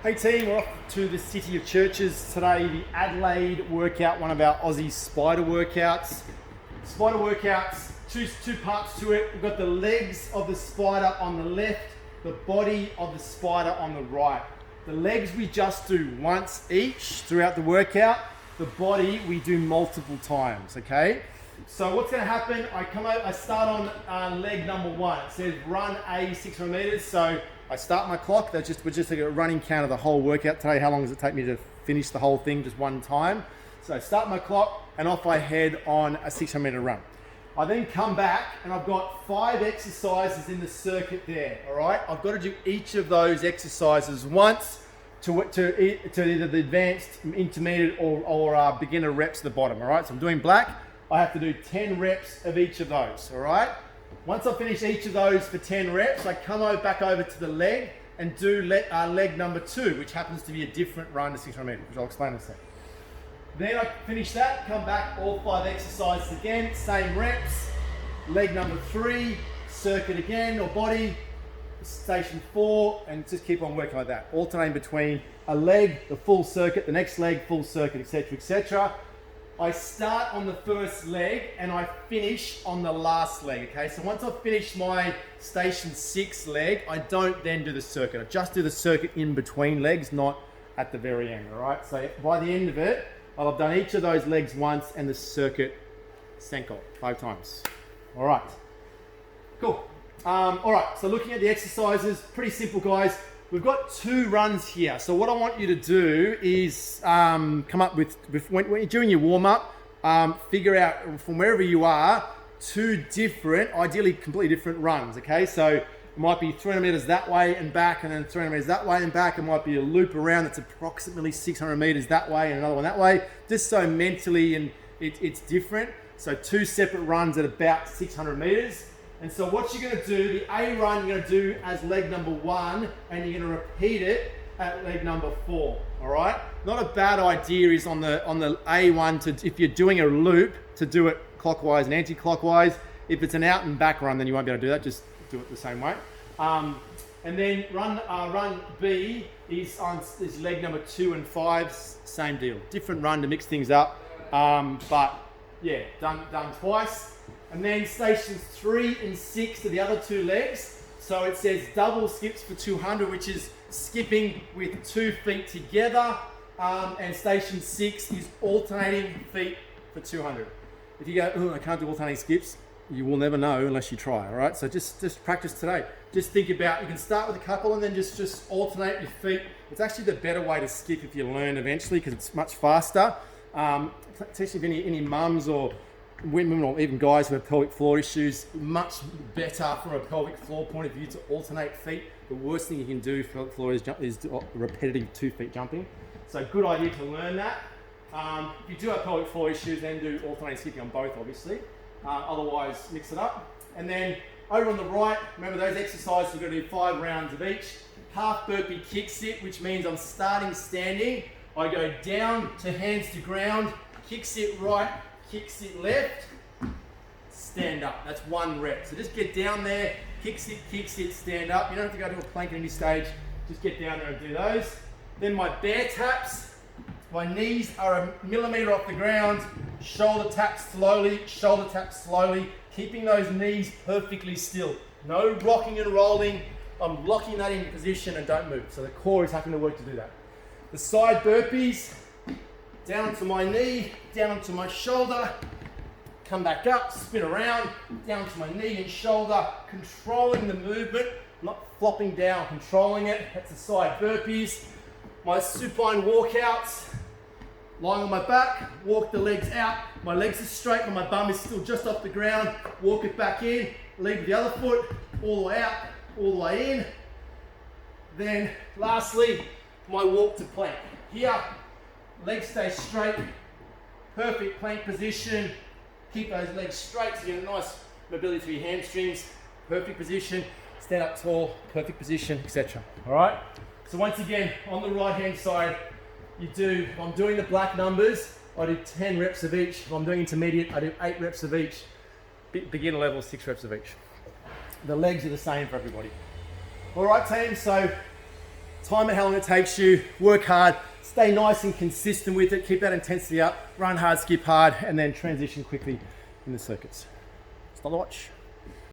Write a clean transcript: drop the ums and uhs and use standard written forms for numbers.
Hey team, we're off to the City of Churches today, the Adelaide workout, one of our Aussie spider workouts. Spider workouts, two parts to it. We've got the legs of the spider on the left, the body of the spider on the right. The legs we just do once each throughout the workout. The body we do multiple times, okay? So what's gonna happen, I start on leg number one. It says run a 600 meters. So I start my clock. We're just like a running count of the whole workout today. How long does it take me to finish the whole thing just one time? So I start my clock and off I head on a 600 meter run. I then come back and I've got 5 exercises in the circuit there, all right? I've got to do each of those exercises once to either the advanced, intermediate or beginner reps at the bottom, all right? So I'm doing black. I have to do 10 reps of each of those, all right? Once I finish each of those for 10 reps, I come back over to the leg and do leg number 2, which happens to be a different run to 600 meters, which I'll explain in a second. Then I finish that, come back, all 5 exercises again, same reps. Leg number 3, circuit again, or body, station 4, and just keep on working like that. Alternating between a leg, the full circuit, the next leg, full circuit, etc., etc. I start on the first leg and I finish on the last leg, okay? So once I've finished my station 6 leg, I don't then do the circuit. I just do the circuit in between legs, not at the very end, all right? So by the end of it, I'll have done each of those legs once and the circuit Senko 5 times. All right, cool. All right, so looking at the exercises, pretty simple, guys. We've got 2 runs here. So what I want you to do is come up with when you're doing your warm-up, figure out from wherever you are, 2 different, ideally completely different runs, okay? So it might be 300 meters that way and back, and then 300 meters that way and back. It might be a loop around that's approximately 600 meters that way and another one that way, just so mentally and it's different. So 2 separate runs at about 600 meters. And so what you're going to do, the A run you're going to do as leg number 1, and you're going to repeat it at leg number 4, all right? Not a bad idea is on the A1, if you're doing a loop, to do it clockwise and anti-clockwise. If it's an out and back run, then you won't be able to do that, just do it the same way. And then run B is leg number 2 and 5, same deal. Different run to mix things up, but yeah, done twice. And then stations 3 and 6 are the other 2 legs. So it says double skips for 200, which is skipping with 2 feet together. And station 6 is alternating feet for 200. If you go, oh, I can't do alternating skips, you will never know unless you try, all right? So just practice today. Just think about, you can start with a couple and then just alternate your feet. It's actually the better way to skip if you learn eventually, because it's much faster. Especially if any mums or women or even guys who have pelvic floor issues, much better from a pelvic floor point of view to alternate feet. The worst thing you can do for pelvic floor is repetitive 2 feet jumping. So good idea to learn that. If you do have pelvic floor issues, then do alternating skipping on both, obviously. Otherwise, mix it up. And then over on the right, remember those exercises, we're going to do 5 rounds of each. Half burpee kick sit, which means I'm starting standing. I go down to hands to ground, kick sit right, kick sit left, stand up. That's 1 rep. So just get down there, kick sit, stand up. You don't have to go to a plank at any stage. Just get down there and do those. Then my bear taps. My knees are a millimeter off the ground. Shoulder taps slowly, keeping those knees perfectly still. No rocking and rolling. I'm locking that in position and don't move. So the core is having to work to do that. The side burpees, down onto my knee, down onto my shoulder, come back up, spin around, down to my knee and shoulder, controlling the movement, not flopping down, controlling it. That's the side burpees. My supine walkouts, lying on my back, walk the legs out. My legs are straight, but my bum is still just off the ground. Walk it back in, leave the other foot, all the way out, all the way in. Then lastly, my walk to plank. Here, legs stay straight, perfect plank position. Keep those legs straight so you get a nice mobility through your hamstrings. Perfect position, stand up tall, perfect position, etc. All right? So once again, on the right hand side, if I'm doing the black numbers, I do 10 reps of each. If I'm doing intermediate, I do 8 reps of each. Beginner level, 6 reps of each. The legs are the same for everybody. All right, team, so time it how long it takes you, work hard, stay nice and consistent with it, keep that intensity up, run hard, skip hard, and then transition quickly in the circuits. Stop the watch.